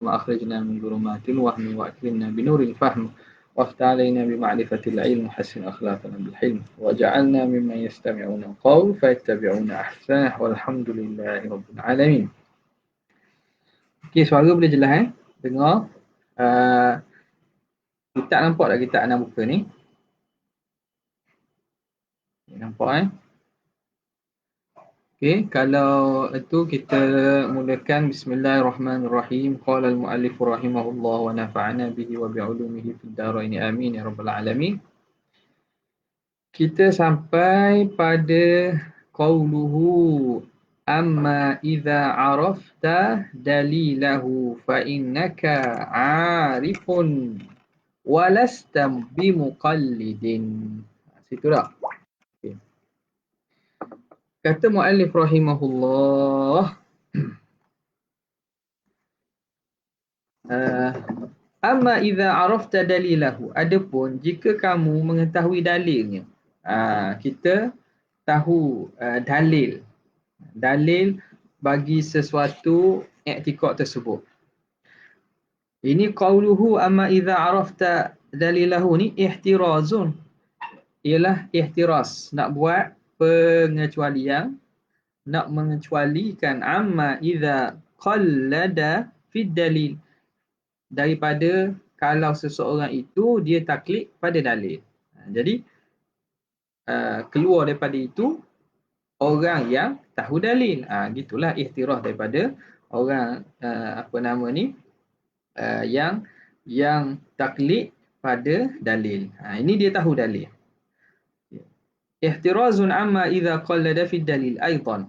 وأخرجنا من ظلمات الوهم وأكرمنا بنور الفهم وافتح علينا بمعرفة العلم وحسن أخلاقنا بالحلم وجعلنا ممن يستمعون القول فيتبعون أحسنه والحمد لله رب العالمين. Okey, suara boleh jelas dengar. Kita nampak tak kita nak buka ni? Nampak Okey, kalau itu kita mulakan bismillahirrahmanirrahim. Qala al-muallif rahimahullah wa nafa'ana bihi wa bi'ulumihi fid dharain amin ya rabbal alamin. Kita sampai pada qauluhu amma idza arafta dalilahu fa innaka 'arifun wa lasta bimuqallidin. Situ dah. Kata muallif rahimahullah, amma idza arafta dalilahu, adapun jika kamu mengetahui dalilnya. Kita tahu dalil bagi sesuatu i'tiqad tersebut. Ini qauluhu amma idza arafta dalilahu ni ihtirazun, ialah ihtiraz, nak buat pengecualian, nak mengecualikan amma idza qallada fid dalil, daripada kalau seseorang itu dia taklid pada dalil. Jadi keluar daripada itu orang yang tahu dalil. Gitulah ihtiraz daripada orang yang taklid pada dalil. Ini dia tahu dalil. Ihtirazun amma idza qallada fi dalil aidan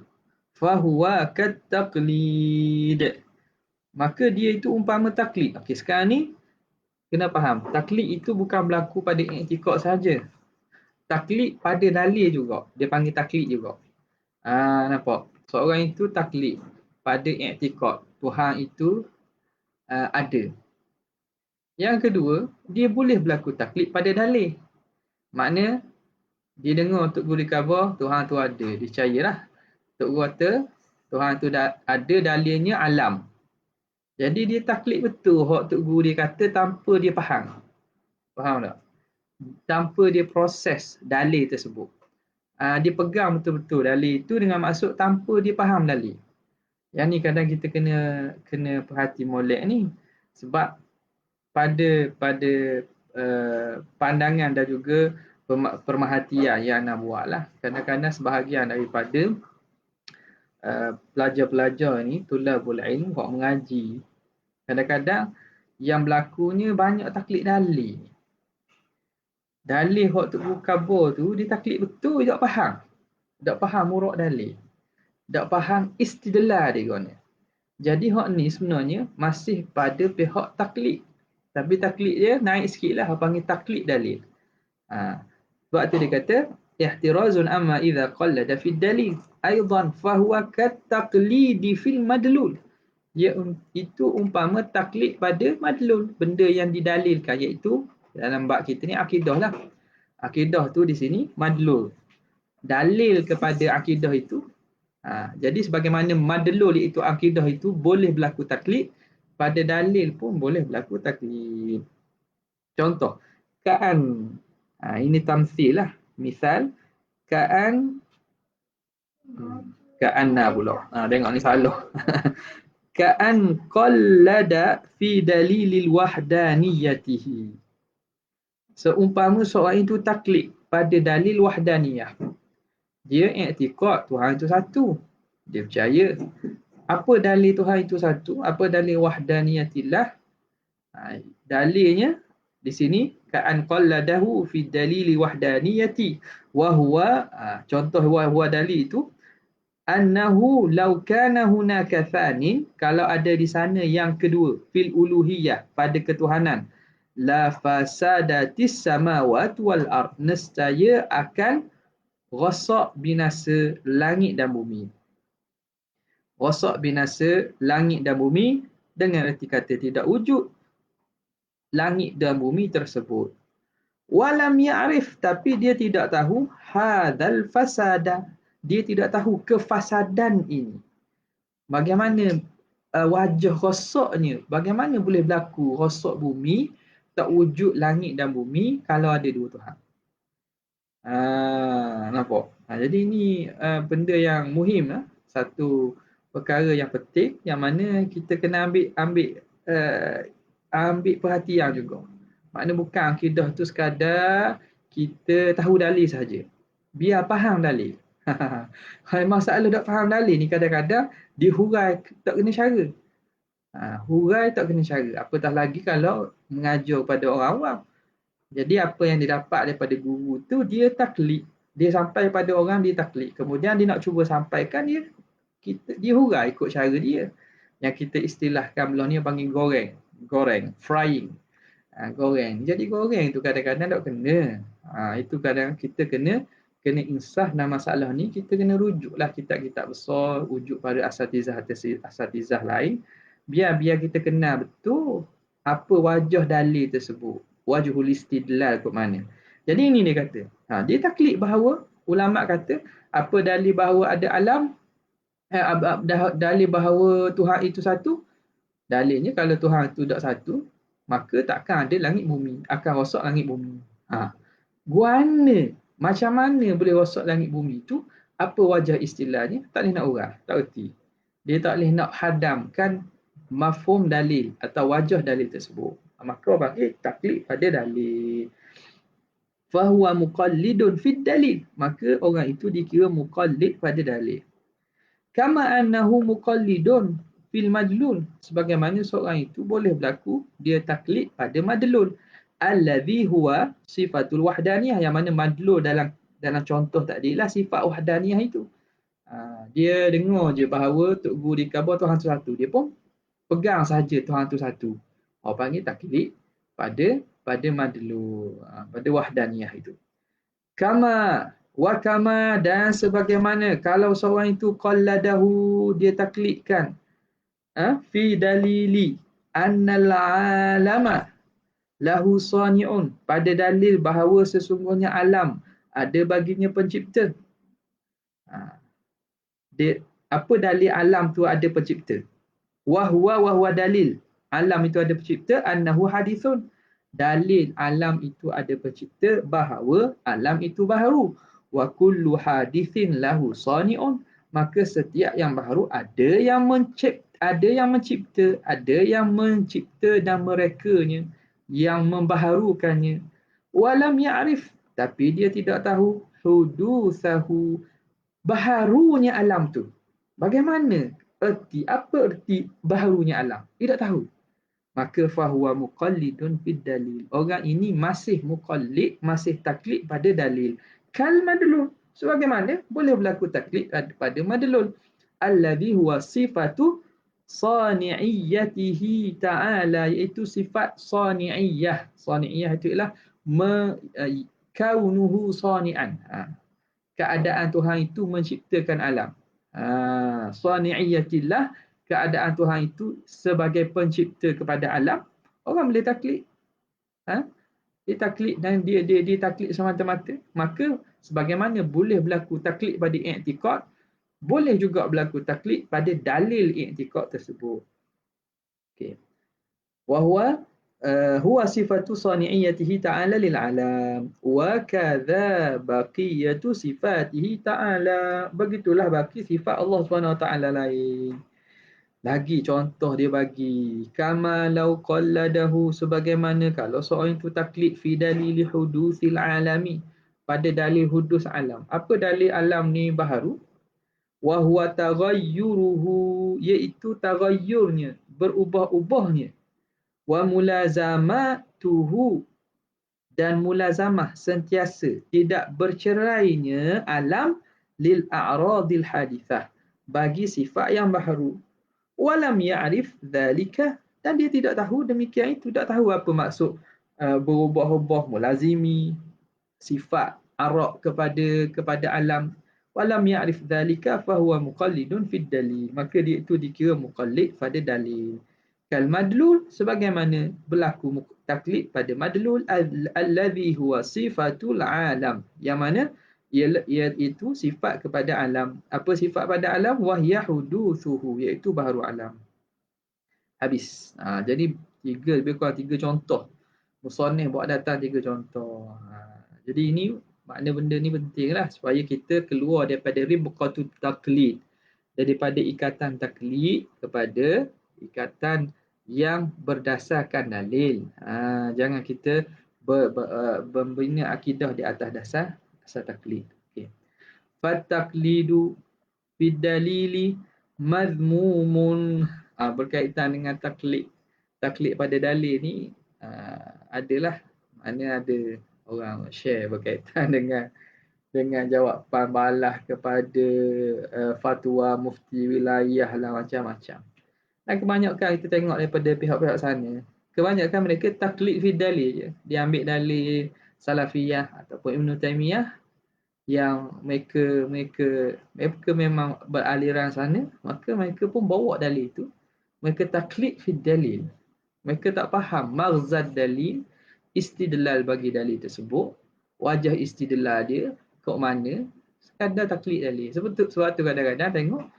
fahuwa kat taqlid. Maka dia itu umpama taklid. Okey, sekarang ni kena faham, taklid itu bukan berlaku pada i'tiqad saja. Taklid pada dalil juga. Dia panggil taklid juga. Nampak? Seorang itu taklid pada i'tiqad Tuhan itu ada. Yang kedua, dia boleh berlaku taklid pada dalil. Makna dia dengar Tok Guru khabar Tuhan tu ada, dia percayalah. Tok Guru kata Tuhan tu ada, dalilnya alam. Jadi dia taklid betul hak Tok Guru dia kata tanpa dia faham. Faham tak? Tanpa dia proses dalil tersebut. Dia pegang betul-betul dalil itu dengan maksud tanpa dia faham dalil. Yang ni kadang kita kena perhati molek ni. Sebab pada pandangan dan juga permahatian yang nak buat lah. Kadang-kadang sebahagian daripada pelajar-pelajar ni, tulabul ilm, hak mengaji, kadang-kadang yang berlakunya banyak taklid dalil. Dalil hak Tok Guru khabar tu, dia taklid betul, dia tak faham. Tak faham murak dalil. Tak faham istidlal dia guna. Jadi hak ni sebenarnya masih pada pihak taklid. Tapi taklid dia naik sikit lah, panggil taklid dalil. Sebab tu dia kata ihtirazun amma idza qallada fi dalil aidan fahuwa kat taqlidi fil madlul. Dia itu umpama taklid pada madlul, benda yang didalilkan, iaitu dalam bab kita ni akidah lah. Akidah tu di sini madlul, dalil kepada akidah itu. Jadi sebagaimana madlul iaitu akidah itu boleh berlaku taklid, pada dalil pun boleh berlaku taklid. Contoh, ini tamsil lah. Misal, ka'anna pula. Tengok ni salah. Ka'an qallada fi dalilil wahdaniyatihi. Seumpama seorang itu taklid pada dalil wahdaniyah. Dia i'tiqad Tuhan itu satu. Dia percaya. Apa dalil Tuhan itu satu? Apa dalil wahdaniyatillah? Dalilnya di sini ka'an qalladahu fi dalili wahdaniyati wa huwa, contoh wa huwa dalil itu annahu law kana hunaka thanin, kalau ada di sana yang kedua, fil uluhiyah, pada ketuhanan, la fasadatis samawati wal ard, nescaya akan rosak binasa langit dan bumi. Rosak binasa langit dan bumi dengan erti kata tidak wujud langit dan bumi tersebut. Walam ya'rif, tapi dia tidak tahu hadzal fasada, dia tidak tahu kefasadan ini. Bagaimana wajah rosaknya. Bagaimana boleh berlaku rosak bumi, tak wujud langit dan bumi kalau ada dua Tuhan? Nampak? Jadi ini benda yang muhim, satu perkara yang penting yang mana kita kena ambil perhatian juga. Makna bukan akidah tu sekadar kita tahu dalil saja. Biar faham dalil. Masalah tak faham dalil ni kadang-kadang dihurai tak kena cara. Hurai tak kena cara. Apatah lagi kalau mengajar pada orang awam. Jadi apa yang didapat daripada guru tu dia taklid. Dia sampai pada orang dia taklid. Kemudian dia nak cuba sampaikan dia hurai ikut cara dia. Yang kita istilahkan belah ni panggil goreng, frying. Goreng. Jadi goreng tu kadang-kadang tak kena. Itu kadang kita kena insaf dalam masalah ni, kita kena rujuklah kitab-kitab besar, rujuk pada asatizah lain. Biar kita kenal betul apa wajah dalil tersebut. Wajhul istidlal kot mana. Jadi ini dia kata. Dia taklid bahawa ulama kata apa dalil bahawa ada alam, dalil bahawa Tuhan itu satu. Dalilnya kalau Tuhan itu tak satu, maka takkan ada langit bumi, akan rosak langit bumi. Guana macam mana boleh rosak langit bumi itu? Apa wajah istilahnya? Tak boleh nak urah, tak erti. Dia tak boleh nak hadamkan mafhum dalil atau wajah dalil tersebut. Maka orang panggil taklid pada dalil. Fahuwa muqallidun fid dalil. Maka orang itu dikira muqallid pada dalil. Kama annahu muqallidun fil madlul. Sebagaimana seorang itu boleh berlaku dia taklid pada madlul. Alladhi huwa sifatul wahdaniyah. Yang mana madlul dalam contoh tadi lah sifat wahdaniyah itu. Dia dengar je bahawa Tok Guru di Kaabah Tuhan tu satu. Dia pun pegang saja Tuhan tu satu. Orang panggil taklid pada madlul, pada wahdaniyah itu. Kama dan sebagaimana kalau seorang itu qalladahu dia taklidkan fi dalili annal alama lahu sani'un, pada dalil bahawa sesungguhnya alam ada baginya pencipta. Apa dalil alam tu ada pencipta? Wahwa dalil alam itu ada pencipta, annahu hadithun, dalil alam itu ada pencipta bahawa alam itu baharu. Wa kullu hadithin lahu sani'un, maka setiap yang baharu ada yang mencipta, ada yang mencipta dan merekanya, yang membaharukannya. Walam ya'rif, tapi dia tidak tahu hudusahu, baharunya alam tu. Bagaimana apa erti baharunya alam? Tidak tahu. Maka fahuwa muqallidun fid dalil. Orang ini masih muqallid, masih taklid pada dalil. Kal madlul. Sebagaimana boleh berlaku taklid pada madlul. Alladhi huwa sifatu sani'iyatihi ta'ala, iaitu sifat sani'iyah. Sani'iyah itu ialah kaunuhu sani'an. Keadaan Tuhan itu menciptakan alam. Sani'iyatillah, keadaan Tuhan itu sebagai pencipta kepada alam. Orang boleh taklid. Dia taklid dan dia taklid semata-mata. Maka sebagaimana boleh berlaku taklid pada i'tiqad, boleh juga berlaku taklid pada dalil i'tiqad tersebut. Okey. Huwa sifatu sani'iyatihi ta'ala lil alam wa kadza baqiyatu sifatihi ta'ala. Begitulah baki sifat Allah SWT lain. Lagi contoh dia bagi, kama law qalladahu, sebagaimana kalau seorang itu taklid fi dalil hudusil alami, pada dalil hudus alam. Apa dalil alam ni baharu? Wa huwa taghayyuruhu, iaitu taghayyurnya, berubah-ubahnya. Wa mulazamatuhu, dan mulazamah, sentiasa tidak bercerainya alam lil a'radil hadithah, bagi sifat yang baharu. Walam ya'rif dhalika, dan dia tidak tahu demikian itu, tak tahu apa maksud berubah-ubah mulazimi sifat arad kepada alam. Walam ya'rif dhalika fahuwa muqallidun fid dalil, maka dia itu dikira muqallid pada dalil. Kal madlul, sebagaimana berlaku taklid pada madlul alladhi huwa sifatul alam, yang mana iaitu sifat kepada alam. Apa sifat pada alam? Wahya huduthuhu, iaitu baharu alam. habis. Jadi lebih kurang 3 contoh. Musannif buat datang 3 contoh. Jadi ini makna benda ni penting lah supaya kita keluar daripada ribqatut taqlid, daripada ikatan taklid kepada ikatan yang berdasarkan dalil. Jangan kita membina akidah di atas dasar taklid. Okey. Fataqlidu bidalili mazmumun. Berkaitan dengan taklid. Taklid pada dalil ni adalah mana ada orang share berkaitan dengan jawapan balas kepada fatwa mufti wilayah lah, macam-macam. Dan kebanyakan kita tengok daripada pihak-pihak sana, kebanyakan mereka taklid fi dalil je. Dia ambil dalil Salafiyah ataupun Ibn Taymiyah yang mereka memang beraliran sana, maka mereka pun bawa dalil itu, mereka taklid fi dalil. Mereka tak faham maghzad dalil, istidlal bagi dalil tersebut, wajah istidlal dia kat mana, sekadar taklid dalil. Sebab tu kadang-kadang tengok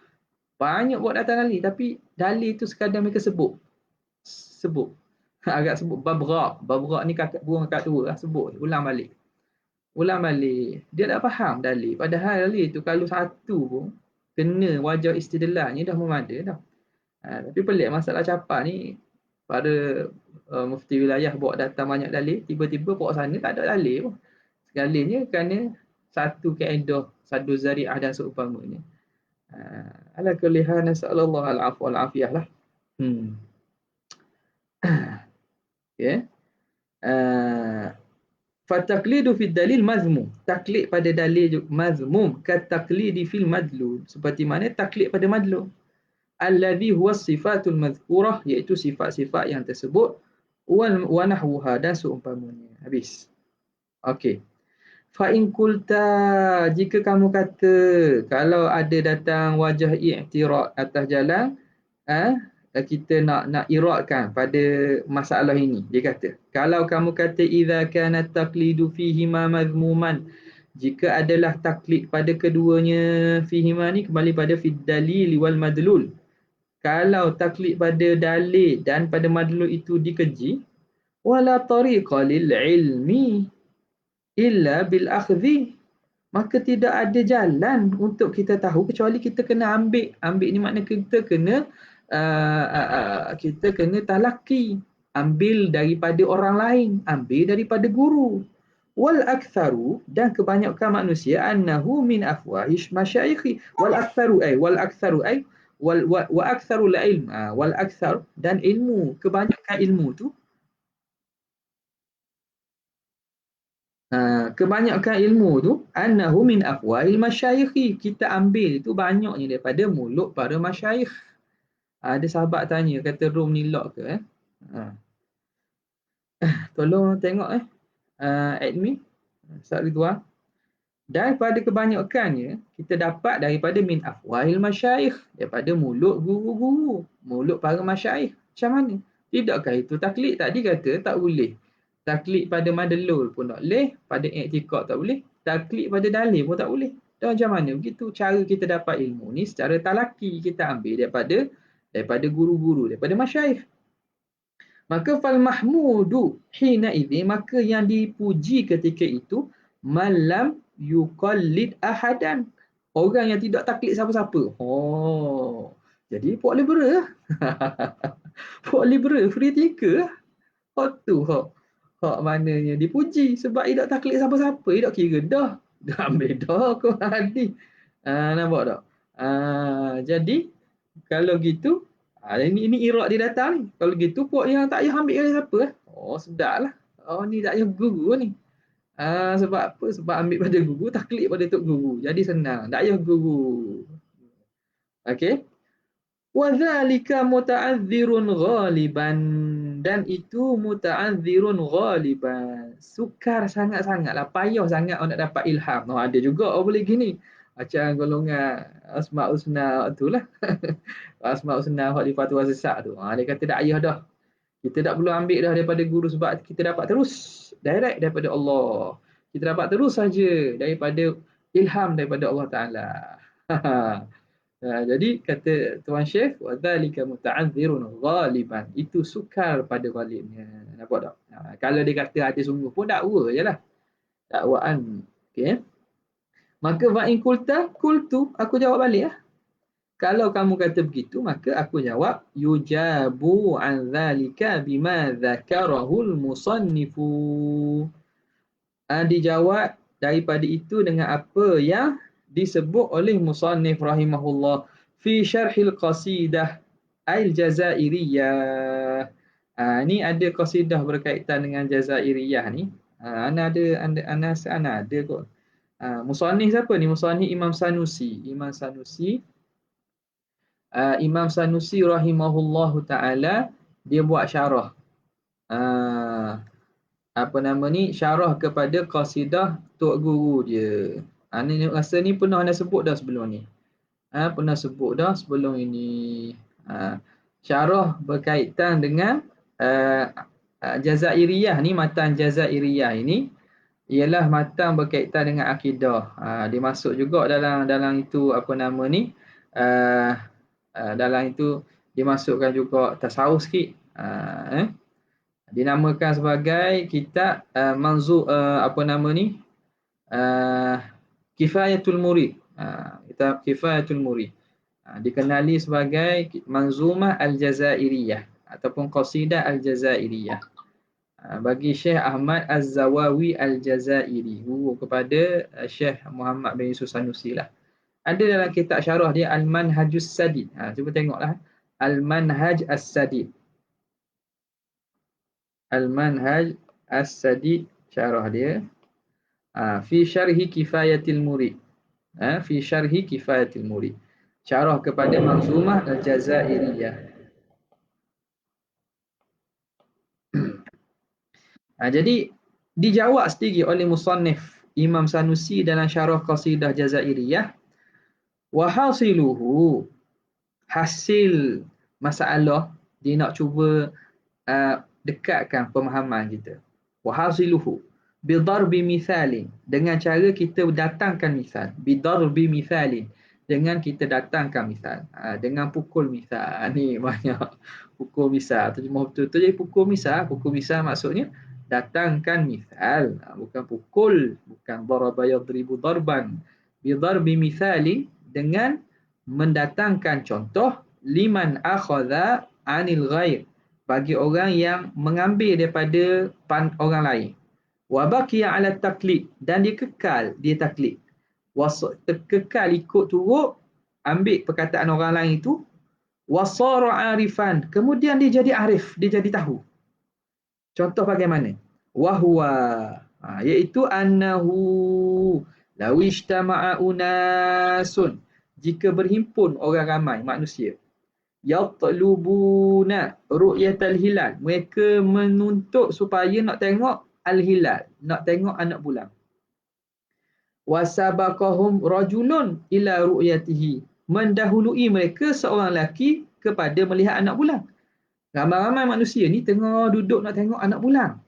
banyak buat datang dalil, tapi dalil tu sekadar mereka sebut. Agak sebut babrak ni burung kakak tua lah, sebut ulang balik. Dia tak faham dalil, padahal dalil tu kalau satu pun kena wajah istidlalnya dah memada dah. Tapi pelik masalah capak ni, pada mufti wilayah bawa datang banyak dalil, tiba-tiba bawa sana tak ada dalil pun. Segalanya kerana satu kaedah saddu zari'ah dan seumpamanya. Ala kulli hal, nasallallahu al-afwa wal afiyah lah. Okay. Fataqlidu fid dalil mazmum. Taklid pada dalil mazmum kat taqlidi fil madlul. Seperti mana taklid pada madlul. Alladhi huwa sifatul mazkurah, iaitu sifat-sifat yang tersebut, wa nahwuha, dan seumpamanya. Habis. Okey. Fa in qulta, jika kamu kata, kalau ada datang wajah i'tirad atas jalan, kita nak iradkan pada masalah ini. Dia kata, kalau kamu kata idza kana taqlidu fihi ma mazmuman, jika adalah taklid pada keduanya, fihi ma ni kembali pada fid dalil wal madlul. Kalau taklid pada dalil dan pada madlul itu dikeji, wala tariqa lil ilmi illa bil akhdhi, maka tidak ada jalan untuk kita tahu kecuali kita kena ambil ni makna kita kena talaki, ambil daripada orang lain, ambil daripada guru. Wal aktsaru, dan kebanyakan manusia, annahu min afwahish masyayikhi. Wal aktsaru wa aktsarul ilm, wal aktsar, dan ilmu, kebanyakan ilmu tu, kebanyakan ilmu tu, annahu min afwahil masyayikhi, kita ambil itu banyaknya daripada mulut para masyayikh. Ada sahabat tanya, kata room ni lock ke? Tolong tengok admin Ustaz Ridwan. Daripada kebanyakannya kita dapat daripada min afwahil masyayikh, daripada mulut guru-guru, mulut para masyayikh. Macam mana? Tidakkah itu taklid? Tadi kata tak boleh. Taklid pada madlul pun tak boleh, pada i'tiqad tak boleh, taklid pada dalil pun tak boleh. Dan macam mana? Begitu cara kita dapat ilmu ni secara talaki, kita ambil daripada guru-guru, daripada masyayikh. Maka fal mahmudu hina idzi, maka yang dipuji ketika itu, malam yuqallid ahadan, orang yang tidak taklid siapa-siapa. Jadi puak liberal. Puak liberal, free thinker. Hak mananya dipuji sebab tidak taklid siapa-siapa, tidak kira dah ambil dah kau hadis. Nampak tak? Jadi kalau gitu, ini irad dia datang ni. Kalau gitu puak yang tak payah ambil dari siapa. Sedaplah. Ni tak payah guru ni. Sebab apa? Sebab ambil pada guru, taklid pada tok guru. Jadi senang. Tak payah guru. Okey. Wa dzalika muta'adzirun ghaliban, dan itu muta'adzirun ghaliban, sukar sangat-sangatlah, payah sangat nak dapat ilham. Ada juga orang boleh gini, macam golongan Asmaul Husna itulah. Asmaul Husna hak di fatwa sesat tu. Dia kata tak payah dah. Kita tak perlu ambil dah daripada guru sebab kita dapat terus direct daripada Allah. Kita dapat terus saja daripada ilham daripada Allah Taala. Jadi kata Tuan Syekh, wa dzalika muta'adzirun ghaliban. Itu sukar pada ghalibnya. Nampak tak? Kalau dia kata ada sungguh pun dakwa jelah. Dakwaan. Okey. Maka wa in qultu, aku jawab balik lah. Kalau kamu kata begitu, maka aku jawab yujabu an dzalika bima dzakarahul musannifu. Dijawab daripada itu dengan apa yang disebut oleh musannif rahimahullah fi syarhil qasidah al-jazairiyah. Ni ada qasidah berkaitan dengan jazairiyah ni. Ana ada kot. Musannif siapa ni? Musannif Imam Sanusi. Imam Sanusi rahimahullahu taala dia buat syarah. Apa nama ni, syarah kepada qasidah Tok Guru dia. Ni rasa ni pernah anda sebut dah sebelum ni. Pernah sebut dah sebelum ini. Syarah berkaitan dengan Jazairiyah ni, matan Jazairiyah ini ialah matan berkaitan dengan akidah. Dia masuk juga dalam itu apa nama ni, dalam itu dimasukkan juga tasawuf sikit. Dinamakan sebagai kitab apa nama ni, Kifayatul Murid. Kitab Kifayatul Murid dikenali sebagai Manzumah Al-Jazairiyah ataupun Qasidah Al-Jazairiyah bagi Syekh Ahmad Az-Zawawi Al-Jazairi, guru kepada Syekh Muhammad bin Yusuf Sanusi lah. Ada dalam kitab syarah dia Al-Manhajus Sadid. Cuba tengoklah Al-Manhaj As-Sadid. Al-Manhaj As-Sadid, syarah dia fi syarhi Kifayatil Murid. Fi syarhi Kifayatil Murid, syarah kepada Manzumah Al-Jazairiyah. Jadi dijawab sendiri oleh musannif Imam Sanusi dalam syarah qasidah Jazairiyah, wa hasiluhu, hasil masalah dia nak cuba dekatkan pemahaman kita. Wa hasiluhu bidarbi mithalin, dengan cara kita datangkan misal. Bidarbi mithalin, dengan kita datangkan misal. Dengan pukul misal. Ni banyak pukul misal. Terjemah betul-betul jadi pukul misal. Pukul misal maksudnya datangkan misal. Bukan pukul. Bukan daraba yadribu darban. Bidarbi mithalin, dengan mendatangkan contoh. Liman akhadha anil ghair, bagi orang yang mengambil daripada orang lain. Wa baqiya ala taklid, dan dia kekal dia taklid. Kekal ikut turut ambil perkataan orang lain itu. Wasara arifan, kemudian dia jadi arif, dia jadi tahu. Contoh bagaimana? Wahwa, iaitu annahu law ijtama'a unasun, jika berhimpun orang ramai manusia, yatlubuna ru'yatal hilal, mereka menuntut supaya nak tengok al-hilal, nak tengok anak bulan. Wasabaqahum rajulun ila ru'yatihi, mendahului mereka seorang lelaki kepada melihat anak bulan. Ramai-ramai manusia ni tengah duduk nak tengok anak bulan.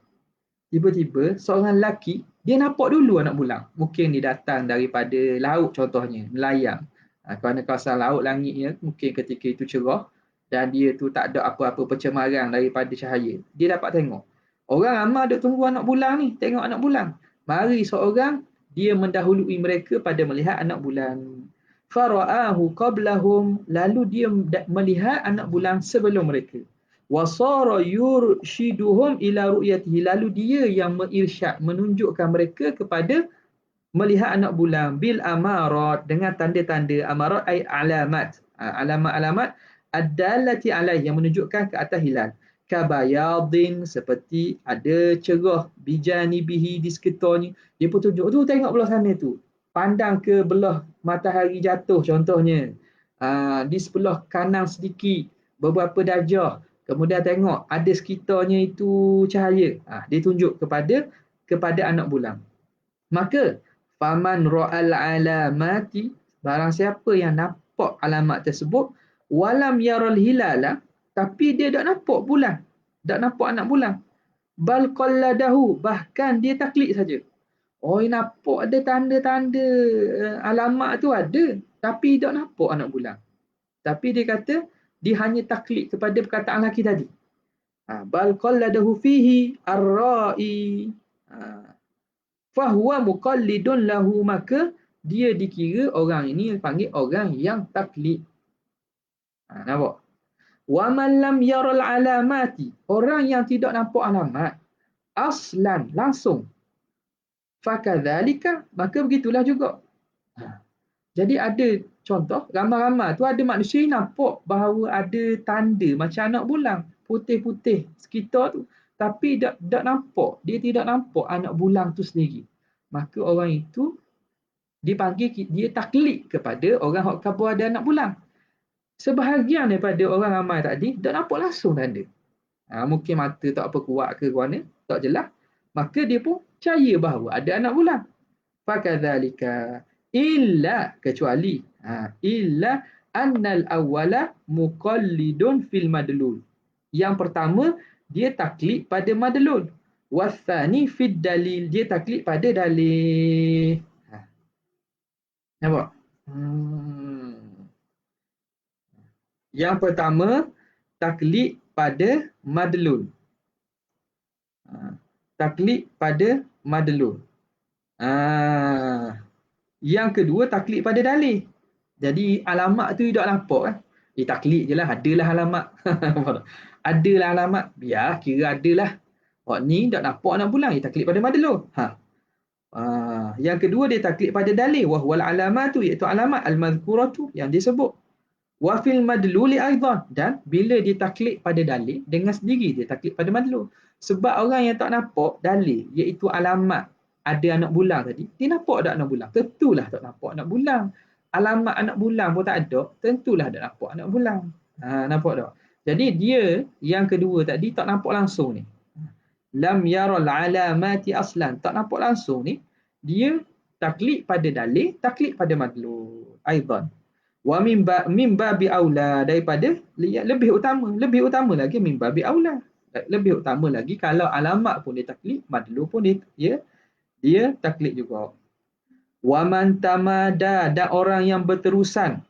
Tiba-tiba seorang lelaki dia nampak dulu anak bulan. Mungkin dia datang daripada laut contohnya, melayang. Kerana kawasan laut langitnya mungkin ketika itu cerah dan dia tu tak ada apa-apa pencemaran daripada cahaya. Dia dapat tengok. Orang ramai duk tunggu anak bulan ni, tengok anak bulan. Mari seorang dia mendahului mereka pada melihat anak bulan. Fara'ahu qablahum, lalu dia melihat anak bulan sebelum mereka. Wasara yurshiduhum ila ru'yatihi, lalu dia yang mengirsyad, menunjukkan mereka kepada melihat anak bulan. Bil amarat, dengan tanda-tanda. Amarat ay alamat. Alamat-alamat ad-dallati alaih, yang menunjukkan ke atas hilal. Kabayadin, seperti ada cerah, bijanibihi, di sekitarnya. Dia pun tunjuk, tu tengok belah sana tu. Pandang ke belah matahari jatuh contohnya. Di sebelah kanan sedikit, beberapa darjah. Kemudian tengok ada sekitarnya itu cahaya. Dia tunjuk kepada anak bulan. Maka faman ra'al alamati, barang siapa yang nampak alamat tersebut, walam yaral hilala, tapi dia tak nampak bulan, tak nampak anak bulan. Bal qalladahu, bahkan dia taklid saja. Nampak ada tanda-tanda alamat tu ada, tapi tak nampak anak bulan. Tapi dia kata dia hanya taklid kepada perkataan lelaki tadi. Bal qalladahu fihi ar-ra'i. Fahuwa muqallidun lahu, maka dia dikira orang ini panggil orang yang taklid. Nampak? Wa man lam yaral alamati, orang yang tidak nampak alamat aslan langsung, fakadzalika, maka begitulah juga. Jadi ada contoh ramai-ramai tu ada manusia yang nampak bahawa ada tanda macam anak bulang putih-putih sekitar tu, tapi tak nampak, dia tidak nampak anak bulang tu sendiri. Maka orang itu dipanggil, dia taklid kepada orang hak kabur ada anak bulang. Sebahagian daripada orang ramai tadi tak nampak langsung tanda. Mungkin mata tak apa kuat ke mana, tak jelas. Maka dia pun percaya bahawa ada anak bulang. Fakadzalika, illa, kecuali illa annal awwala muqallidun fil madlul. Yang pertama dia taklid pada madlul. Wasani fid dalil, dia taklid pada dalil. Nampak? Yang pertama taklid pada madlul. Taklid pada madlul. Yang kedua taklid pada dalil. Jadi alamat tu tak nampak kan. Taklid je lah, adalah alamat. Adalah alamat, biar kira adalah. Ni tak nampak anak bulang, taklid pada madlul. Yang kedua dia taklid pada dalil, wa huwal alamatu, iaitu alamat al-mazkuratu yang disebut. Wa fil madluli aidan, dan bila dia taklid pada dalil dengan sendiri dia taklid pada madlul. Sebab orang yang tak nampak dalil iaitu alamat ada anak bulang tadi, dia nampak tak anak bulang? Tentulah tak nampak anak bulang. Alamat anak bulang pun tak ada, tentulah tak nampak anak bulang. Nampak tak? Jadi dia yang kedua tadi tak nampak langsung ni. Lam yaral alamati aslan, tak nampak langsung ni. Dia taklid pada dalil, taklid pada madlul aidan. Wa min babi aula, daripada lebih utama lagi min babi aula. Lebih utama lagi kalau alamat pun dia taklid, madlul pun dia taklid juga. Wa man tamada, dan orang yang berterusan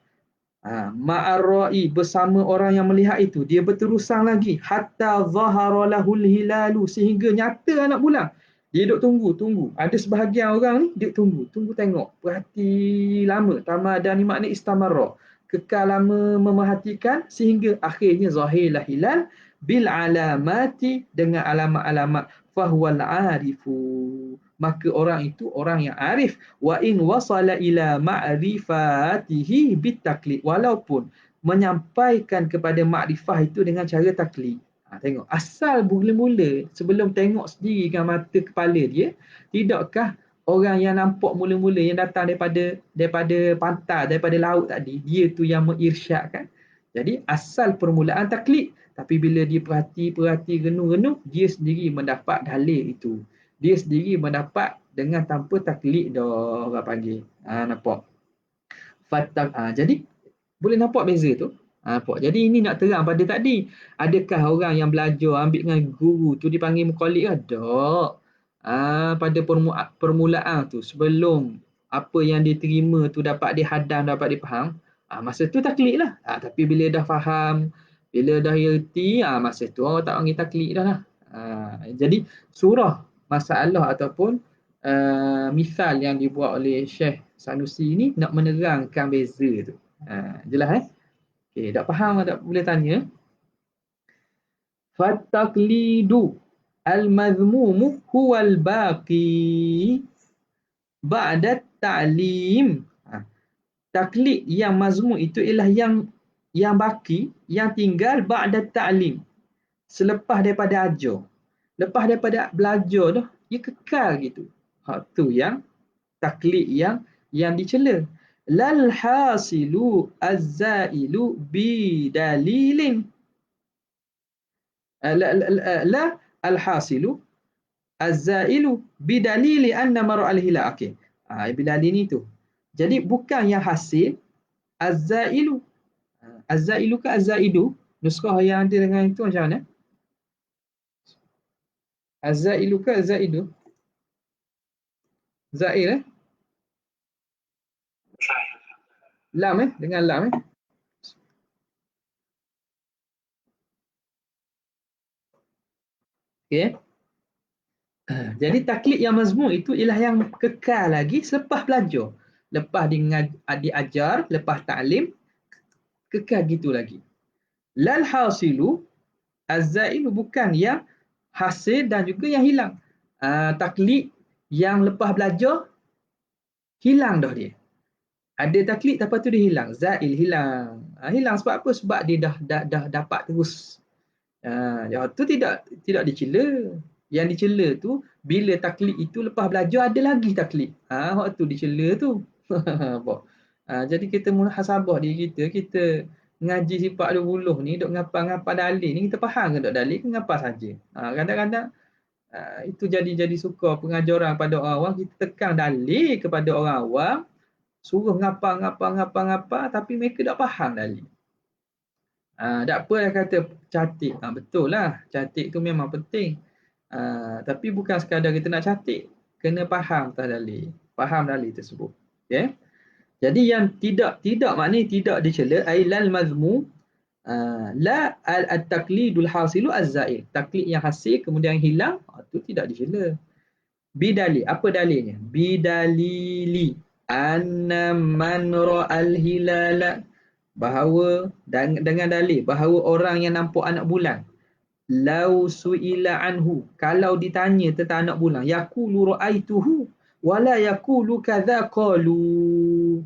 ma'ar-ra'i, bersama orang yang melihat itu, dia berterusan lagi hatta zahara lahul hilalu, sehingga nyata anak bulang. Dia duk tunggu. Ada sebahagian orang ni dia tunggu tengok, perhati lama. Tamada ni makna istamarra, kekal lama memerhatikan, sehingga akhirnya zahirlah hilal bil alamati, dengan alamat-alamat. Fahuwal arifu, maka orang itu orang yang arif. Wa in wasala ila ma'rifatihi bitaklid, walaupun menyampaikan kepada makrifah itu dengan cara taklid. Tengok, asal mula-mula sebelum tengok sendiri dengan mata kepala dia, tidakkah orang yang nampak mula-mula yang datang daripada pantai, daripada laut tadi, dia tu yang mengirsyadkan. Jadi asal permulaan taklid, tapi bila dia perhati renung-renung, dia sendiri mendapat dalil itu. Dia sendiri mendapat dengan tanpa taklid dah, orang panggil. Nampak? Jadi boleh nampak beza tu. Nampak? Jadi ini nak terang pada tadi. Adakah orang yang belajar ambil dengan guru tu dipanggil muqallid ke? Tak. Pada permulaan tu, sebelum apa yang diterima tu dapat dihadam, dapat dipaham, masa tu taklid lah. Tapi bila dah faham, bila dah erti, masa tu orang tak panggil taklid dah lah. Jadi surah masalah ataupun misal yang dibuat oleh Syekh Sanusi ni nak menerangkan beza tu. Jelas okey, tak faham tak boleh tanya. Fattaqlidu al-mazmumu huwal baqi ba'da ta'lim. Taklid yang mazmum itu ialah yang baki, yang tinggal ba'da ta'lim, selepas daripada ajar. Lepas daripada belajar dah, dia kekal gitu. Tu yang taklid yang dicela. Lal hasilu az-zailu bi dalilin. La al-hasilu az-zailu bi dalili anna mar'al hilal. Okey. Bidalil ni tu. Jadi bukan yang hasil az-zailu. Az-zailu ke az-zaidu? Nuskah yang ada dengan itu macam mana? Az-zailu ke az-zaidu? Zail lam dengan lam Okey. Jadi taklid yang mazmum itu ialah yang kekal lagi selepas belajar. Lepas diajar, lepas taklim, kekal gitu lagi. Lal hasilu az-zailu, bukan yang hasil dan juga yang hilang. Taklid yang lepas belajar hilang dah dia. Ada taklid lepas tu dia hilang, zail hilang. Hilang sebab apa? Sebab dia dah dapat terus. Yang tu tidak dicela. Yang dicela tu bila taklid itu lepas belajar ada lagi taklid. Waktu dicela tu. Jadi kita muhasabah diri kita, kita ngaji sifat 20 ni dok ngapa-ngapa dalil ni kita faham ke dok dalil ke ngapa saja. Kadang-kadang itu jadi suka pengajaran pada orang awam, kita tekan dalil kepada orang awam, suruh ngapa tapi mereka tak faham dalil. Tak apa yang kata cantik. Betul lah, cantik tu memang penting. Tapi bukan sekadar kita nak cantik, kena faham atas dalil, faham dalil tersebut. Okay? Jadi yang tidak maknanya tidak dicela, ailal mazmu la al-taqlidul hasilu az-zail. Taklid yang hasil kemudian hilang, itu tidak dicela. Bidali, apa dalilnya? Bidalili anna man ra'al hilala, bahawa dengan dalil bahawa orang yang nampak anak bulan, lau suila anhu, kalau ditanya tentang anak bulan, yaqulu ra'aituhu wala yaqulu kadza qalu.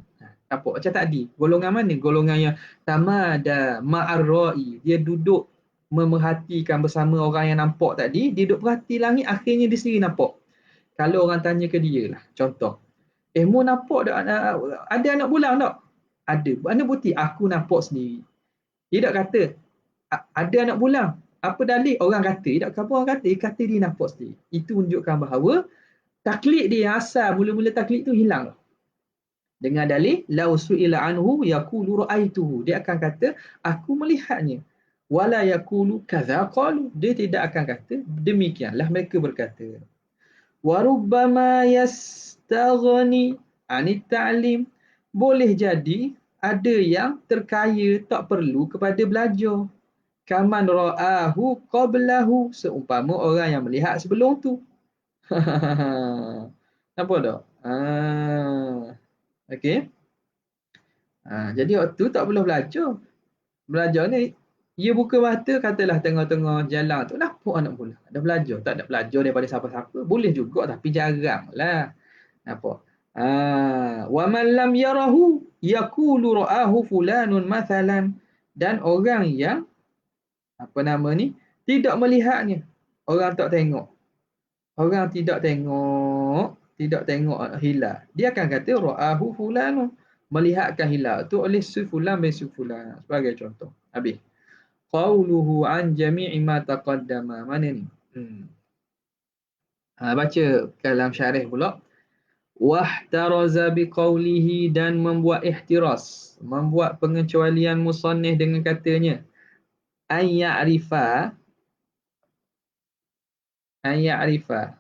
Nampak macam tadi, golongan mana? Golongan yang tamada ma'ar ra'i, dia duduk memerhatikan bersama orang yang nampak tadi, dia duduk perhati langit, akhirnya dia sendiri nampak. Kalau orang tanya ke dia lah, contoh, mu nampak tak ada anak bulan tak? Ada. Mana bukti? Aku nampak sendiri. Dia tak kata ada anak bulan. Apa dalil? Orang kata. Dia tak kata orang kata. Dia kata dia nampak sendiri. Itu menunjukkan bahawa taklid dia asal mula-mula taklid tu hilang. Dengan dalil lau su'ila anhu yaqulu ra'aituhu. Dia akan kata aku melihatnya. Wala yaqulu kadza qalu. Dia tidak akan kata demikianlah mereka berkata. Wa rubbama yastaghni anit ta'lim. Boleh jadi ada yang terkaya tak perlu kepada belajar. Kaman ra'ahu qablahu, seumpama orang yang melihat sebelum tu. Nampak tak? Okey. Jadi waktu tak perlu belajar. Belajar ni, ia buka mata, katalah tengah-tengah jalan tu, nampak anak bola. Ada belajar, tak ada belajar daripada siapa-siapa. Boleh juga tapi jarang lah. Nampak? Wa man lam yarahu yaqulu ra'ahu fulanun mathalan. Dan orang yang apa nama ni tidak melihatnya, orang tak tengok, orang tidak tengok hilal, dia akan kata ra'ahu fulanun, melihatkan hilal tu oleh si fulan bin si fulan, sebagai contoh. Habis qauluhu an jami'i ma taqaddama, mana ni? Baca kalam syarih pula. Wahtaraza biqaulihi, dan membuat ihtiras, membuat pengecualian musannif dengan katanya an ya'rifa, an ya'rifa.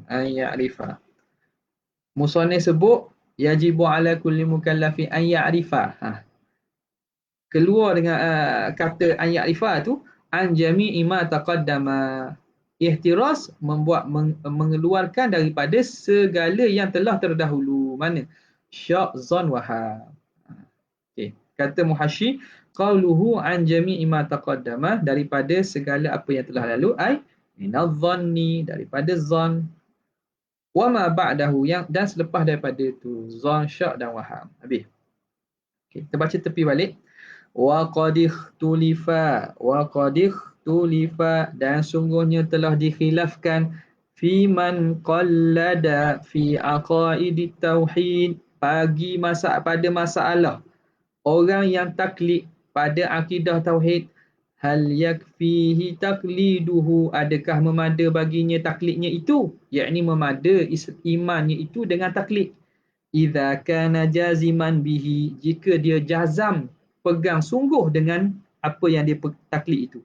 An ya'rifa. Musannif sebut yajibu ala kulli mukallafin an ya'rifa. Keluar dengan kata an ya'rifa tu an jami'i ma taqaddama. Ihtiras, membuat mengeluarkan daripada segala yang telah terdahulu. Mana? Syak, zon, waham. Okay. Kata muhasyi, qauluhu an jami'i ma taqaddama, daripada segala apa yang telah lalu, ai minadh-dhanni, daripada zon, wa ma ba'dahu, yang dan selepas daripada itu, zon, syak dan waham. Habis. Okay. Kita baca tepi balik. Wa qad ikhtulifa, dan sungguhnya telah dikhilafkan fi man qallada fi aqaidit tauhid, pada masalah orang yang taklid pada akidah tauhid. Hal yakfihi takliduhu, adakah memada baginya taklidnya itu, yakni memada imannya itu dengan taklid. Idza kana jaziman bihi, jika dia jazam, pegang sungguh dengan apa yang dia taklid itu.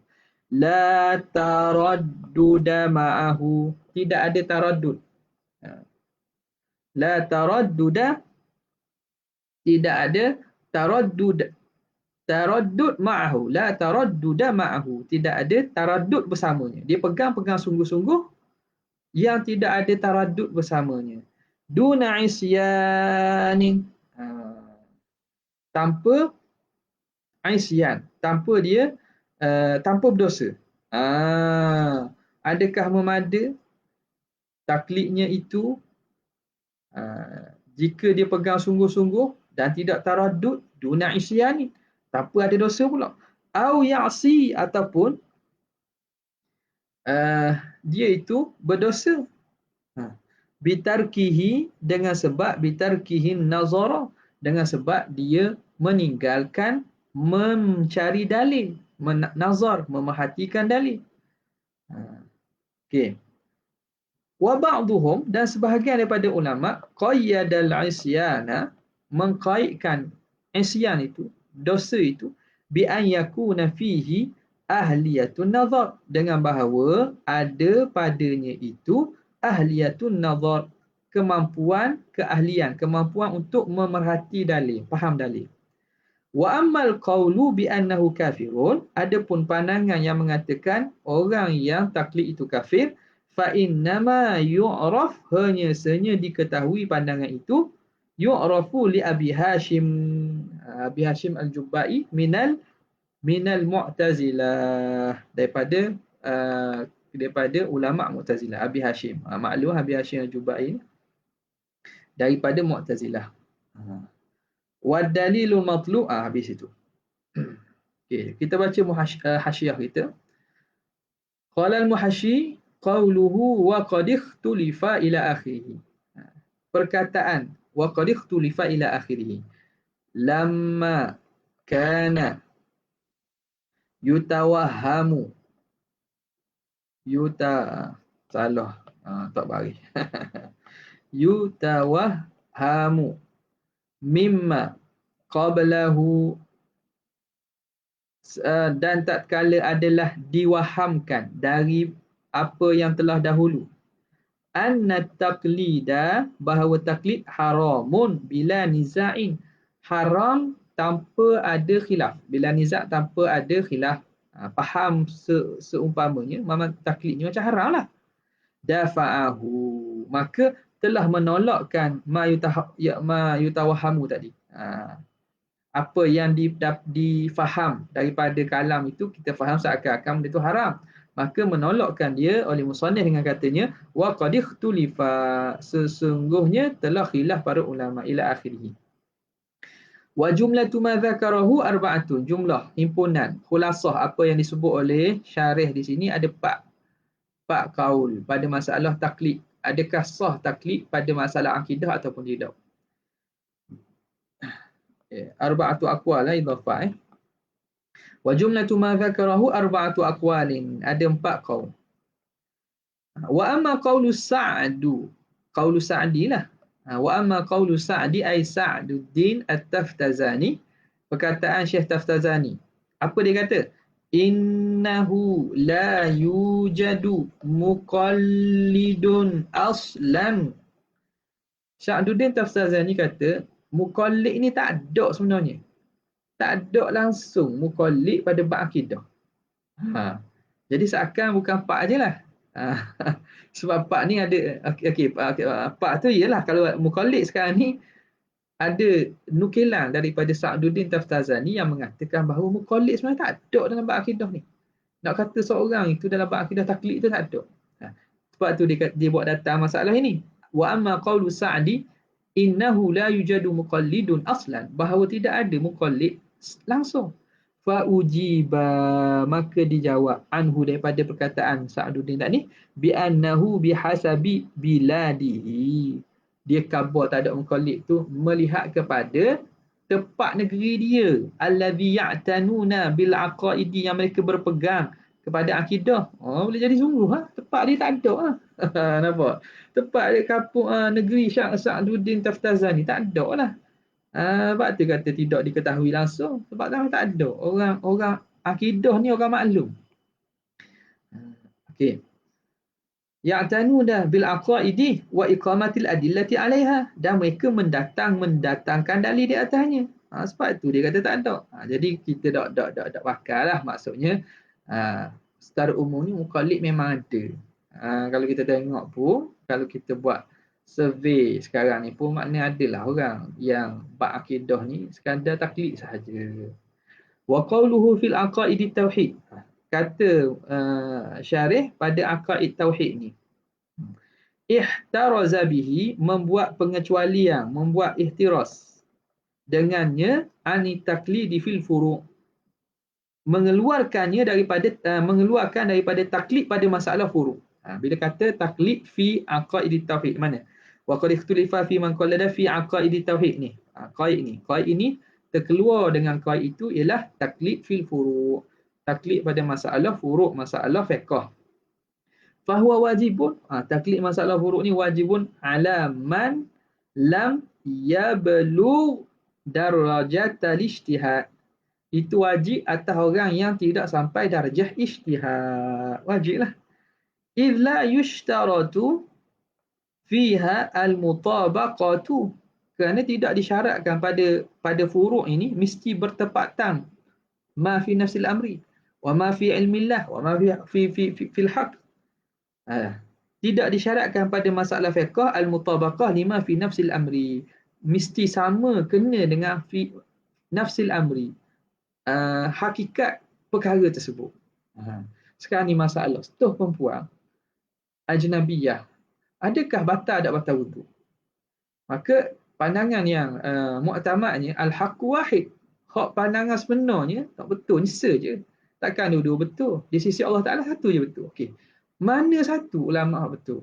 La taradduda ma'ahu, tidak ada taraddud. La taradduda, tidak ada taraddud. taraddud ma'ahu, la taradduda ma'ahu, tidak ada taraddud bersamanya. Dia pegang-pegang sungguh-sungguh yang tidak ada taraddud bersamanya. Duna isyanin, tanpa isyan, tanpa dia tanpa berdosa. Adakah memada taklidnya itu jika dia pegang sungguh-sungguh dan tidak taraddud, duna isyani, tanpa ada dosa pula. Au ya'si, ataupun dia itu berdosa. Bitarkihi, dengan sebab bitarkihin nazara, dengan sebab dia meninggalkan mencari dalil, nazar, memerhatikan dalil. Okey. Wa ba'dhum, dan sebahagian daripada ulama, qayyadal isyana, mengkaitkan isyan itu, dosa itu, bi an yakuna fihi ahliyatun nazar, dengan bahawa ada padanya itu ahliyatun nazar, kemampuan, keahlian, kemampuan untuk memerhati dalil, faham dalil. Wa ammal qawlu bi annahu kafirun, adapun pandangan yang mengatakan orang yang taklid itu kafir, fa innama yu'raf, hanya saja diketahui pandangan itu, yu'rafu li Abi Hashim al-Jubba'i minal Mu'tazilah, daripada ulama Mu'tazilah. Abi Hashim, maklum Abi Hashim al-Jubba'i daripada Mu'tazilah. Wa dalilul matlu', habis itu. Okey, kita baca hasyiah kita. Qala al-muhasyi qawluhu wa qad ikhtulifa ila akhirih. Perkataan wa qad ikhtulifa ila akhirih. Lamma kana yutawahhamu, salah, tak baris. Yutawahhamu mimma qablahu, dan tatkala adalah diwahamkan dari apa yang telah dahulu, anna taqlida, bahawa taklid haramun bila niza'in, haram tanpa ada khilaf, bila niza' tanpa ada khilaf. Faham seumpamanya memang taklid ni macam haram lah. Dafa'ahu, maka telah menolakkan ma yutawahamu tadi. Apa yang difaham daripada kalam itu, kita faham seakan-akan benda itu haram, maka menolakkan dia oleh musannif dengan katanya wa qad ikhtulifa, sesungguhnya telah khilaf para ulama, ila akhirih. Wa jumlatu ma dzakarahu arba'atun, jumlah himpunan khulasah apa yang disebut oleh syarih di sini ada empat kaul pada masalah taklid. Adakah sah taklid pada masalah akidah ataupun tidak? Arba'atu aqwal idhafah. Wa jumlatu ma dzakarahu arba'atu aqwalin, ada empat qaul. Wa amma qaulu Sa'du, qaulu Sa'di lah. Wa amma qaulu Sa'di ay Sa'duddin At-Taftazani, perkataan Syekh Taftazani. Apa dia kata? Innahu la yujadu muqallidun aslan. Sa'duddin Taftazani kata muqallid ni tak ada sebenarnya. Tak ada langsung muqallid pada bab akidah. Jadi seakan bukan pak je lah. Sebab pak ni ada, pak tu ialah kalau muqallid sekarang ni ada nukilan daripada Sa'duddin Taftazani yang mengatakan bahawa muqallid sebenarnya tak ada dalam bab akidah ni. Nak kata seorang itu dalam bab akidah taklid tu tak ada. Sebab tu dia buat datang masalah ini. Wa amma qaulu Sa'di innahu la yujadu muqallidun aslan, bahawa tidak ada muqallid langsung. Fa ujiba, maka dijawab anhu daripada perkataan Sa'duddin tadi bi annahu bihasabi biladihi, dia khabar tak ada muqallid tu melihat kepada tempat negeri dia, allazi ya'tanuna bil aqaidi, yang mereka berpegang kepada akidah. Boleh jadi sungguh tempat dia tak ada nampak? Tempat dia kampung negeri Sa'duddin Taftazani tak ada lah. Sebab tu kata tidak diketahui langsung, sebab tak ada orang akidah ni, orang maklum. Okey. Ya'tanuna bil aqaidi wa iqamatil adillati 'alaiha, dan mereka mendatangkan dalil di atasnya. Sebab tu dia kata tak ada. Jadi kita tak pakar lah, maksudnya secara umum ni mukallid memang ada. Kalau kita tengok pun, kalau kita buat survey sekarang ni pun, maknanya adalah orang yang bab akidah ni sekadar taklid sahaja. Wa qawluhu fil aqaidi tauhid. Kata syarih pada aqaid tauhid ni. Ihtaraza bihi, membuat pengecualian, membuat ihtiras dengannya, ani taklidi fil furu', mengeluarkan daripada taklid pada masalah furu'. Bila kata taklid fi aqaid tauhid, mana? Wa qad ikhtulifa fi man qallada fi aqaid tauhid ni. Qaid ini terkeluar dengan qaid itu ialah taklid fil furu'. Taklid pada masalah furu', masalah fiqh. Fahuwa wajibun, taklid masalah furu' ni wajibun ala man lam yablugh darajat al-ijtihad. Itu wajib atas orang yang tidak sampai darjah ijtihad. Wajiblah. Idh la yushtaratu fiha al-mutabaqatu. Kerana tidak disyaratkan pada furu' ini mesti bertepatan ma fi nafsil amri wa ma fi ilmillah wa ma fi fil haqq. Tidak disyaratkan pada masalah fiqh al-mutabaqah lima fi nafsil amri. Mesti sama kena dengan fi nafsil amri. Hakikat perkara tersebut. Sekarang ni masalah setuh perempuan ajnabiyah, adakah batal tak batal wudu? Maka pandangan yang muktamadnya al-haqqu wahid. Hak pandangan sebenarnya tak betul, ni saja. Takkan dua-dua betul. Di sisi Allah Taala satu je betul. Okey. Mana satu ulama betul?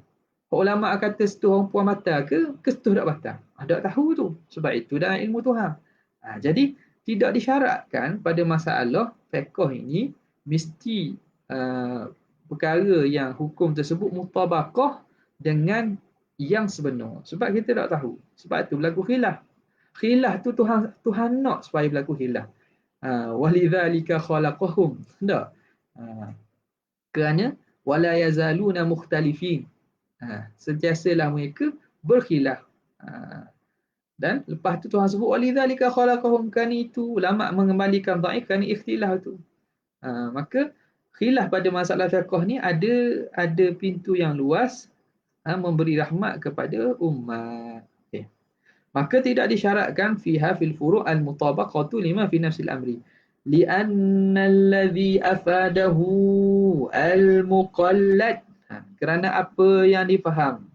Ulama kata setuh perempuan batal ke setuh tak batal? Tak tahu tu. Sebab itu dalam ilmu Tuhan. Jadi tidak disyaratkan pada masalah fiqh ini mesti perkara yang hukum tersebut mutabaqah dengan yang sebenar. Sebab kita tak tahu. Sebab itu berlaku khilaf. Khilaf tu Tuhan nak supaya berlaku khilaf. Walidzalika khalaqahum. Tak. Kerana wala yazaluna mukhtalifin. Sentiasalah mereka berkhilaf. Dan lepas tu Tuhan sebut walidzalika khalaqahum, kan itu ulama mengembalikan dhaif kerana ikhtilaf tu. Maka khilaf pada masalah fiqh ni ada pintu yang luas memberi rahmat kepada umat. Okay. Maka tidak disyaratkan fiha fil furu' al-mutabaqatu lima fi nafsil amri. Li'anna alladhi afadahu al-muqallad. Kerana apa yang difaham.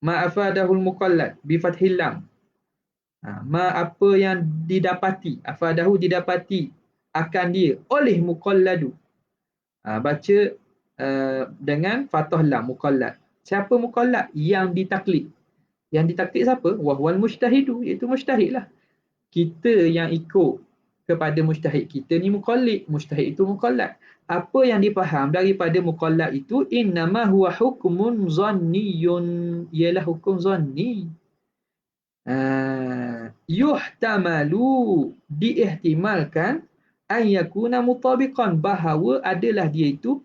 Ma afadahul muqallad bi fathil lam. Ma apa yang didapati, afadahu didapati akan dia oleh muqalladu. Baca dengan fathah lam, muqallad. Siapa muqallad? Yang ditaklid. Yang ditaklid siapa? Wahwal mujtahidu, iaitu mujtahid lah. Kita yang ikut kepada mujtahid kita ni muqallid, mujtahid itu muqallad. Apa yang dipaham daripada muqallad itu innama huwa hukmun zanniyun, ialah hukum zanni. Yuhtamalu, diihtimalkan an yakuna mutabiqan, bahawa adalah dia itu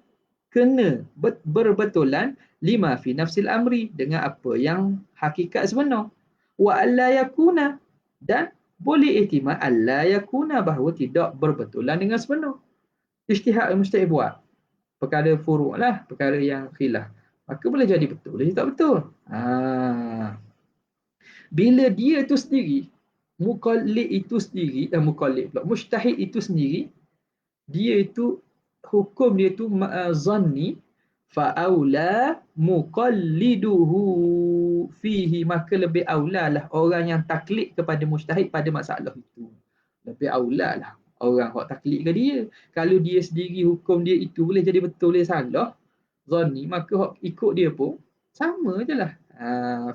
kena berbetulan lima fi nafsil amri, dengan apa yang hakikat sebenar. Wa alla yakuna, dan boleh ihtimal alla yakuna, bahawa tidak berbetulan dengan sebenar. Ijtihad mustahil buat perkara furu' lah, perkara yang khilaf, maka boleh jadi betul, boleh tak betul. Bila dia itu sendiri, muqallid itu sendiri, mujtahid itu sendiri, dia itu hukum dia itu zanni, fa'aula muqalliduhu fihi, maka lebih aulalah orang yang taklid kepada mujtahid pada masalah itu. Lebih aulalah orang hak taklid ke dia. Kalau dia sendiri hukum dia itu boleh jadi betul, boleh salah, zanni, maka hak ikut dia pun sama je lah.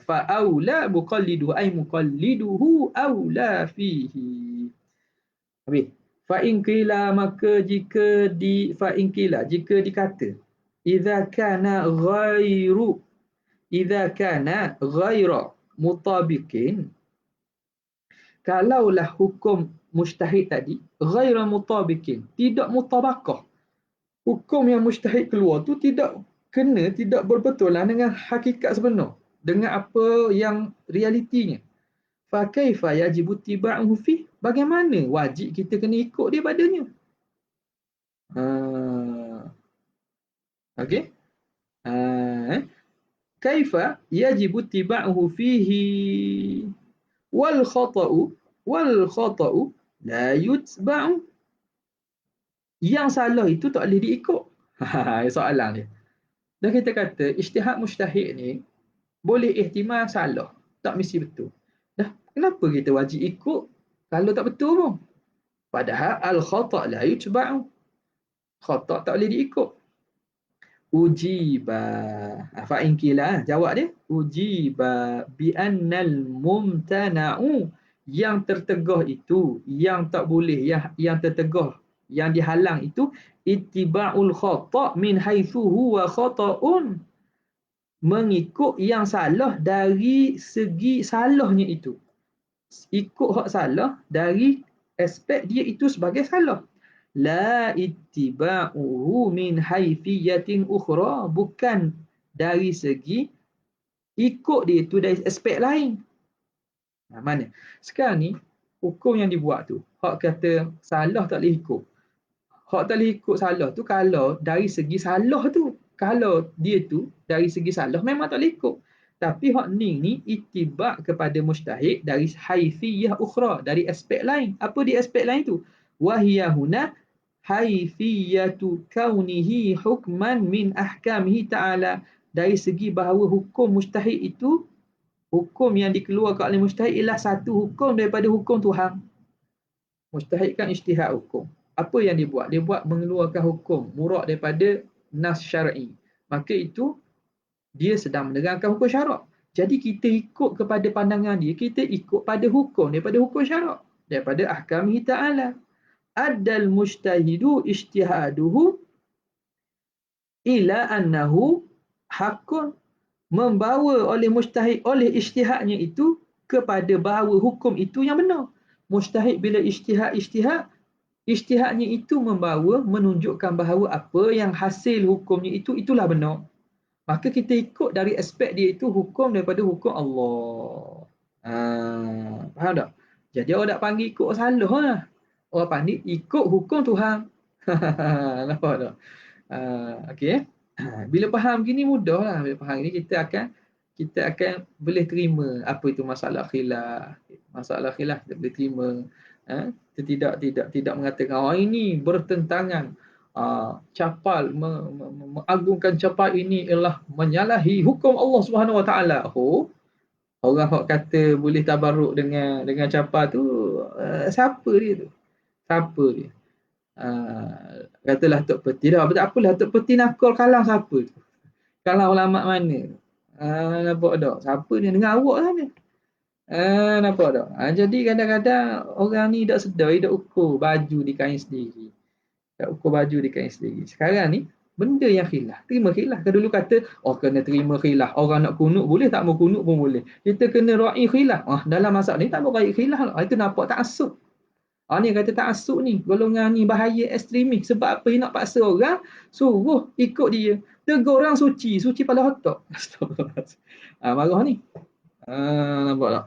Fa'aula muqalliduhu ay muqalliduhu aula fihi. Habis. Fa'in qila, maka jika dikata idza kana ghaira mutabiqin, kalaulah hukum mujtahid tadi ghaira mutabiqin, tidak mutabaqah, hukum yang mujtahid keluar tu tidak berbetulan dengan hakikat sebenar, dengan apa yang realitinya. fa kaifa yajibu ittiba'uhu fi? Bagaimana wajib kita kena ikut dia padanya? Okey. Kaifa yajibu ittiba'uhu fihi wal khata'u la yutba'u. Yang salah itu tak boleh diikut. Soalan dia. Dan kita kata ijtihad mujtahid ni boleh ihtimal salah, tak mesti betul. Dah, kenapa kita wajib ikut kalau tak betul pun? Padahal al-khata' la yutba'u. Khata' tak boleh diikut. Ujiba. Fa'in kila, jawab dia. Ujiba bi'annal mumtana'u. Yang tertegah itu, yang tak boleh, yang tertegah, yang dihalang itu, ittiba'ul khata' min haitsu huwa khata'un. Mengikut yang salah dari segi salahnya itu. Ikut hak salah dari aspek dia itu sebagai salah. La ittiba'uhu min hayfiyatin ukhra, bukan dari segi ikut dia itu dari aspek lain. Mana? Sekarang ni hukum yang dibuat tu, hak kata salah tak boleh ikut. Hak tak boleh ikut salah tu kalau dari segi salah tu. Kalau dia tu dari segi salah memang tak boleh ikut. Tapi hak ni ittiba' kepada mujtahid dari haifiyah ukhra, dari aspek lain. Apa di aspek lain tu? Wahiya huna haifiyatu kaunihi hukman min ahkamihi ta'ala. Dari segi bahawa hukum mujtahid itu, hukum yang dikeluarkan oleh mujtahid ialah satu hukum daripada hukum Tuhan. Mujtahid kan ijtihad hukum. Apa yang dia buat? Dia buat mengeluarkan hukum murak daripada nas syar'i. Maka itu dia sedang menegakkan hukum syarak. Jadi kita ikut kepada pandangan dia, kita ikut pada hukum daripada hukum syarak, daripada ahkamihi ta'ala. Addal mujtahidu ijtihaduhu ila annahu hakun, membawa oleh mujtahid oleh ijtihadnya itu kepada bahawa hukum itu yang benar. Mujtahid bila ijtihadnya itu membawa menunjukkan bahawa apa yang hasil hukumnya itu itulah benar. Maka kita ikut dari aspek dia itu hukum daripada hukum Allah. Faham tak? Jadi orang tak panggil ikut salah lah. Orang panggil ikut hukum Tuhan. Nampak tak? Okey. Bila faham gini mudahlah. Bila faham gini kita akan boleh terima apa itu masalah khilaf. Masalah khilaf kita boleh terima. Kita tidak mengatakan ini bertentangan. Capal mengagungkan capal ini ialah menyalahi hukum Allah Subhanahu Wa Taala. Orang hok kata boleh tabarruk dengan capal tu, siapa dia tu? Siapa dia? Katalah Tok Peti dah. Apalah Tok Peti nakal kalang siapa tu? Kalang ulama mana? Nampak tak? Siapa ni? Dengan awak lah ni. Nampak tak? Jadi kadang-kadang orang ni tak sedar, tak ukur baju di kain sendiri. Tak ukur baju di kain sendiri. Sekarang ni, benda yang khilaf. Terima khilaf. Kan dulu kata, kena terima khilaf. Orang nak kunut boleh, tak mau kunut pun boleh. Kita kena ra'i khilaf. Dalam masalah ni, tak mau ra'i khilaf. Itu nampak ta'asub. Ni kata ta'asub ni. Golongan ni bahaya ekstremis. Sebab apa dia nak paksa orang, suruh ikut dia. Tegur orang suci. Suci pada otak. Marah ni. Nampak tak?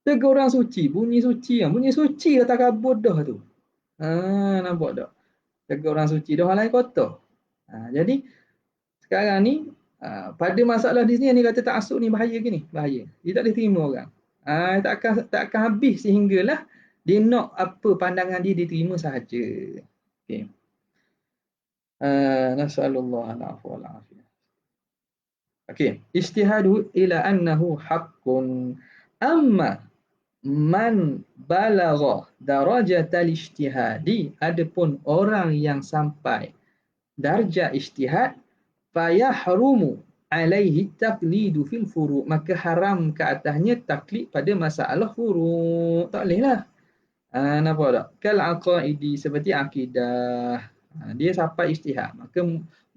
Tegur orang suci. Bunyi suci. Bunyi suci dah tak kabur dah tu. Nampak tak? Tegur orang suci dah orang lain kotor. Jadi sekarang ni pada masalah di sini ni kata ta'assub ni bahaya ke ni? Bahaya. Dia tak boleh terima orang. Tak akan habis sehinggalah dia nak apa pandangan dia diterima sahaja. Okey. Nasallallahu alaihi wa sallam. Okey, ijtihadu ila annahu haqqun amma man balagha darajatal ijtihadi, adapun orang yang sampai darjah ijtihad, fayahrumu alaihi taqlidu fil furu', maka haram ke atasnya taklid pada masalah furu'. Tak boleh lah. Nampak tak? Kal aqaidi, seperti akidah. Dia sampai ijtihad, maka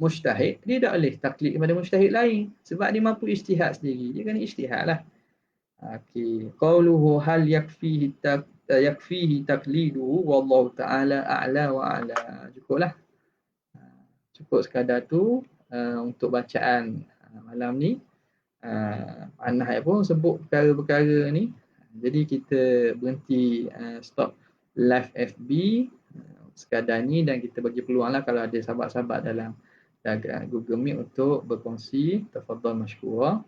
mujtahid dia tak boleh taklid kepada mujtahid lain sebab dia mampu ijtihad sendiri. Dia kena ijtihad lah. Okey, qauluhu hal yakfihi taqliduhu wallahu ta'ala a'la wa a'la. Cukuplah. Cukup sekadar tu untuk bacaan malam ni. Anah pun sebut perkara-perkara ni. Jadi kita berhenti stop live FB sekadar ni, dan kita bagi peluang lah kalau ada sahabat-sahabat dalam Google Meet untuk berkongsi. Tafadhal masykurah.